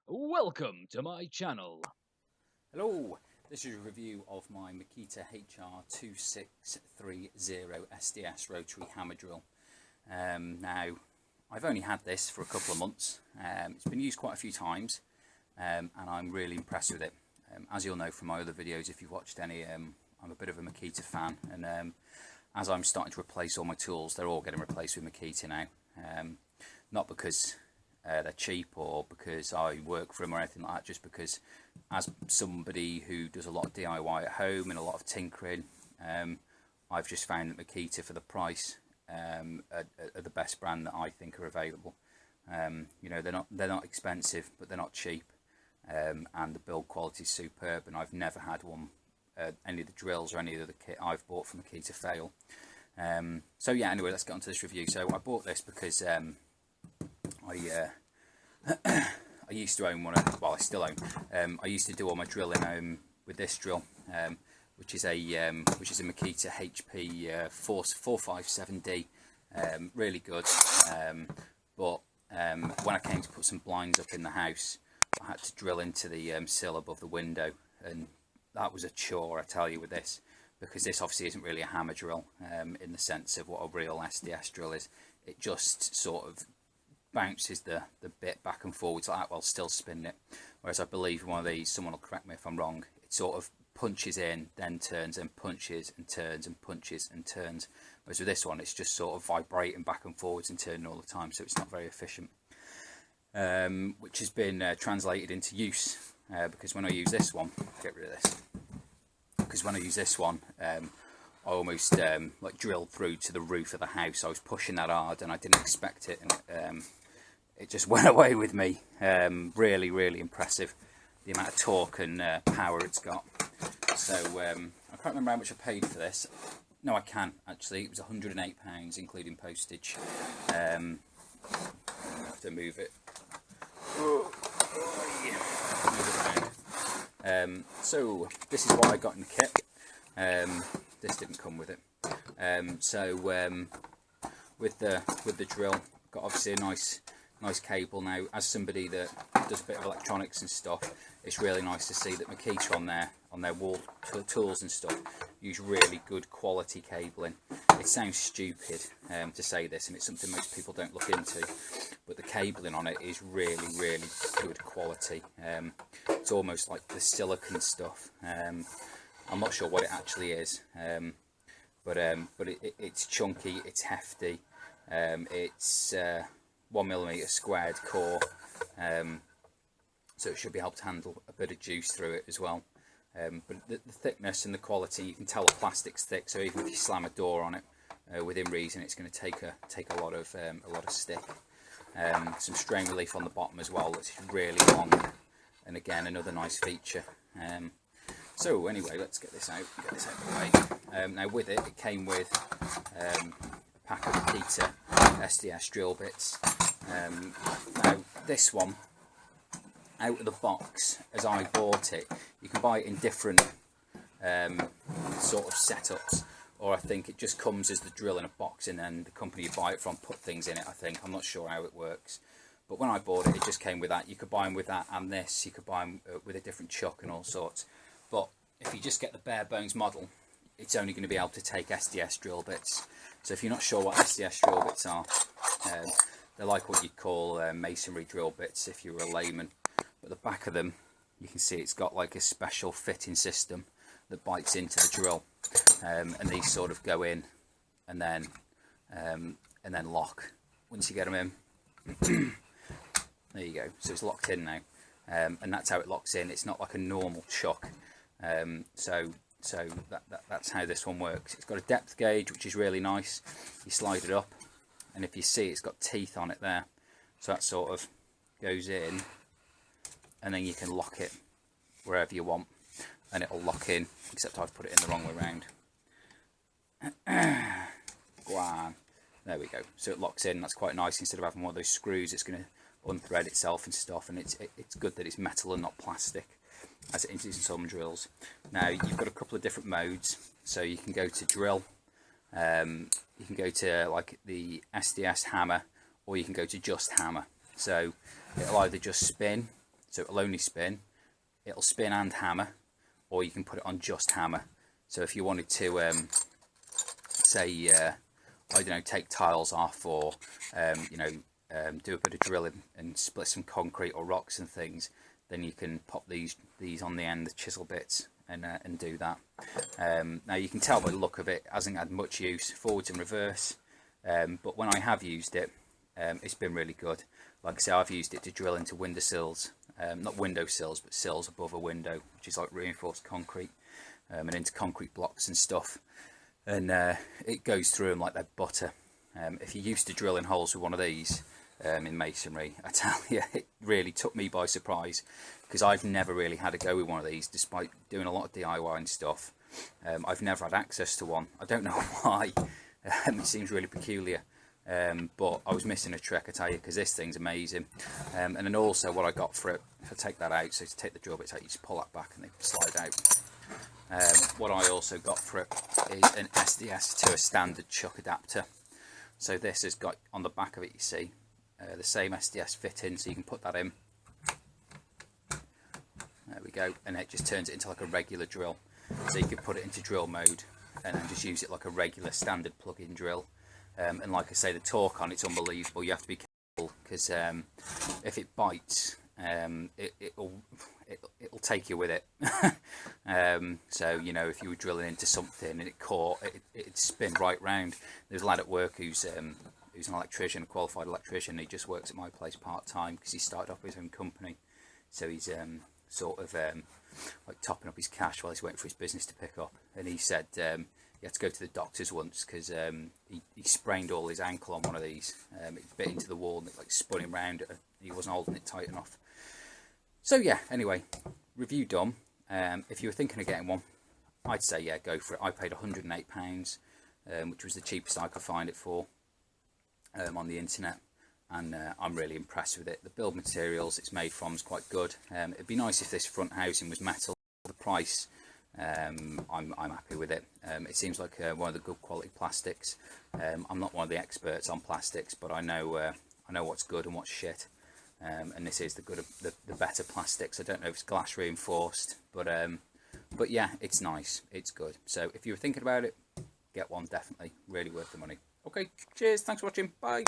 Welcome to my channel. Hello, this is a review of my Makita HR2630 SDS rotary hammer drill. Now, I've only had this for a couple of months. It's been used quite a few times, and I'm really impressed with it. As you'll know from my other videos, if you've watched any, I'm a bit of a Makita fan, and as I'm starting to replace all my tools, they're all getting replaced with Makita now. Not because they're cheap or because I work for them or anything like that, just because as somebody who does a lot of DIY at home and a lot of tinkering, I've just found that Makita for the price are the best brand that I think are available. You know, they're not expensive, but they're not cheap, and the build quality is superb, and I've never had one, any of the drills or any of the kit I've bought from Makita fail. So yeah, anyway, let's get on to this review. So I bought this because I used to own one, well I still own, I used to do all my drilling with this drill, which is a Makita HP 457D, really good, but when I came to put some blinds up in the house, I had to drill into the sill above the window, and that was a chore, I tell you, with this, because this obviously isn't really a hammer drill in the sense of what a real SDS drill is. It just sort of bounces the bit back and forwards like that while still spinning it, whereas I believe one of these, someone will correct me if I'm wrong, it sort of punches in, then turns, and punches and turns and punches and turns, whereas with this one it's just sort of vibrating back and forwards and turning all the time, so it's not very efficient, which has been translated into use, because when I use this one, get rid of this, because when I use this one, I almost like drilled through to the roof of the house. I was pushing that hard and I didn't expect it, and it just went away with me. Really, really impressive, the amount of torque and power it's got. So I can't remember how much I paid for this. No, I can actually. It was £108 including postage. I have to move it. So this is what I got in the kit. This didn't come with it. With the drill, got obviously a nice cable. Now, as somebody that does a bit of electronics and stuff, it's really nice to see that Makita on their wall tools and stuff use really good quality cabling. It sounds stupid to say this, and it's something most people don't look into, but the cabling on it is really, really good quality. It's almost like the silicone stuff. I'm not sure what it actually is, but it's chunky, it's hefty, it's 1mm squared core, so it should be able to handle a bit of juice through it as well. But the thickness and the quality, you can tell the plastic's thick, so even if you slam a door on it within reason, it's going to take a lot of stick. Some strain relief on the bottom as well, that's really long, and again another nice feature. So anyway, let's get this out of the way. Now with it, it came with a pack of Makita SDS Drill Bits. Now this one, out of the box, as I bought it, you can buy it in different sort of setups, or I think it just comes as the drill in a box and then the company you buy it from put things in it, I think. I'm not sure how it works. But when I bought it, it just came with that. You could buy them with that and this. You could buy them with a different chuck and all sorts. But if you just get the bare bones model, it's only going to be able to take SDS drill bits. So if you're not sure what SDS drill bits are, they're like what you'd call masonry drill bits if you were a layman. But the back of them, you can see it's got like a special fitting system that bites into the drill, and these sort of go in and then lock once you get them in. There you go. So it's locked in now, and that's how it locks in. It's not like a normal chuck. So that's how this one works. It's got a depth gauge, which is really nice. You slide it up, and if you see, it's got teeth on it there. So that sort of goes in, and then you can lock it wherever you want, and it'll lock in, except I've put it in the wrong way round. Go on. There we go. So it locks in. That's quite nice. Instead of having one of those screws, it's going to unthread itself and stuff, and it's good that it's metal and not plastic, as it is in some drills. Now you've got a couple of different modes, so you can go to drill, you can go to like the SDS hammer, or you can go to just hammer. So it'll either just spin, so it'll only spin. It'll spin and hammer, or you can put it on just hammer. So if you wanted to, say, I don't know, take tiles off, or do a bit of drilling and split some concrete or rocks and things, then you can pop these on the end, the chisel bits, and do that. Now you can tell by the look of it, it hasn't had much use forwards and reverse, but when I have used it, it's been really good. Like I say, I've used it to drill into windowsills, not windowsills, but sills above a window, which is like reinforced concrete, and into concrete blocks and stuff, and it goes through them like they're butter. If you're used to drilling holes with one of these in masonry, I tell you, it really took me by surprise, because I've never really had a go with one of these, despite doing a lot of DIY and stuff. I've never had access to one. I don't know why. It seems really peculiar, but I was missing a trick, I tell you, because this thing's amazing. And then also what I got for it, if I take that out, so to take the drill bits out, you just pull that back and they slide out. What I also got for it is an SDS to a standard chuck adapter. So this has got, on the back of it, you see, the same SDS fit in, so you can put that in. There we go, and it just turns it into like a regular drill. So you can put it into drill mode and then just use it like a regular standard plug-in drill. And like I say, the torque on it's unbelievable. You have to be careful, because if it bites, it'll take you with it. So you know, if you were drilling into something and it caught, it'd spin right round. There's a lad at work who's an electrician, a qualified electrician. He just works at my place part-time because he started off his own company, so he's sort of like topping up his cash while he's waiting for his business to pick up. And he said he had to go to the doctors once because he sprained all his ankle on one of these. It bit into the wall and it like spun him round. He wasn't holding it tight enough. So yeah, anyway, review done. If you were thinking of getting one, I'd say yeah, go for it. I paid £108, which was the cheapest I could find it for on the internet, and I'm really impressed with it. The build materials it's made from is quite good. It'd be nice if this front housing was metal. The price, I'm happy with it. It seems like one of the good quality plastics. I'm not one of the experts on plastics, but I know what's good and what's shit. And this is the better plastics. I don't know if it's glass reinforced, but yeah, it's nice, it's good. So if you were thinking about it, get one, definitely, really worth the money. Okay, cheers, thanks for watching, bye.